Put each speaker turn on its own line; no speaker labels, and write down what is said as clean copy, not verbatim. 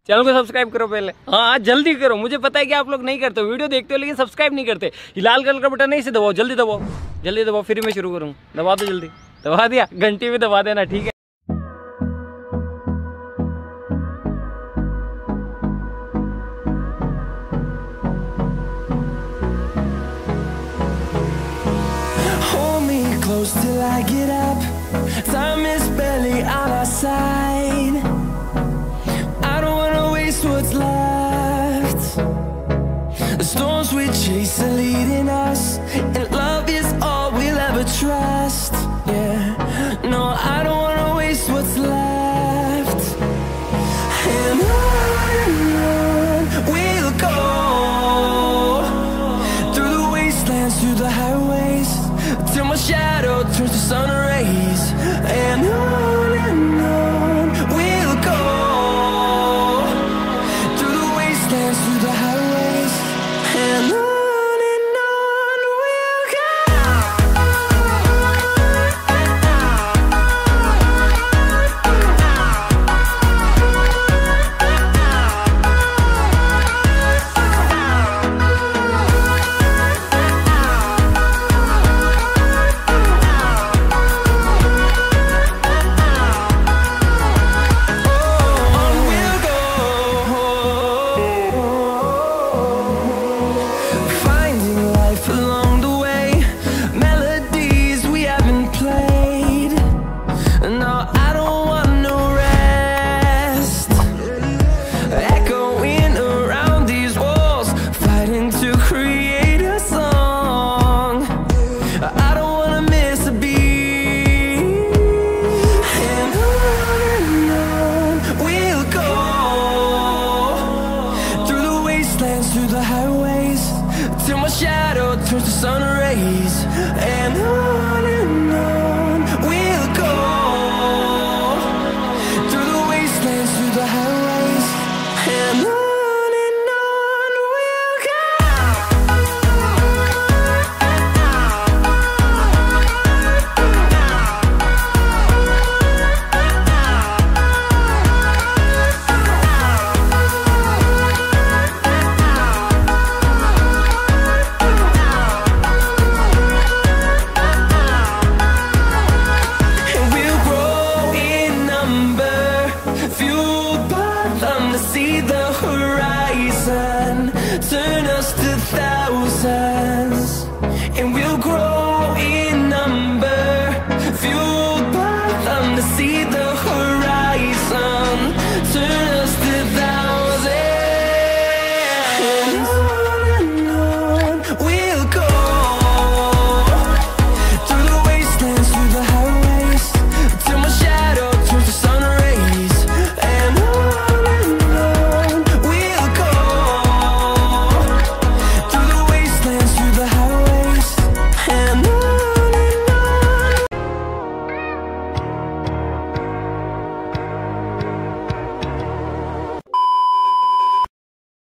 Channel को subscribe करो पहले, हाँ जल्दी करो। मुझे पता है कि आप लोग नहीं करते हो, वीडियो देखते हो लेकिन सब्सक्राइब नहीं करते। ये लाल कलर का बटन है, इसे दबाओ, जल्दी दबाओ, जल्दी दबाओ, फिर मैं शुरू करूँ। दबा दो जल्दी, दबा दिया, घंटी भी दबा देना, ठीक है।
Till I get up, time is barely on our side. I don't wanna waste what's left. The storms we chase are leading us, and love is all we'll ever trust. Yeah, no, I don't wanna waste what's left. And on we'll go, through the wastelands, through the highways, till my shadow turns to sun rays. And on we'll go, through the wastelands, through the highways, and on we'll go. Through the highways, till my shadow turns to sun rays. And on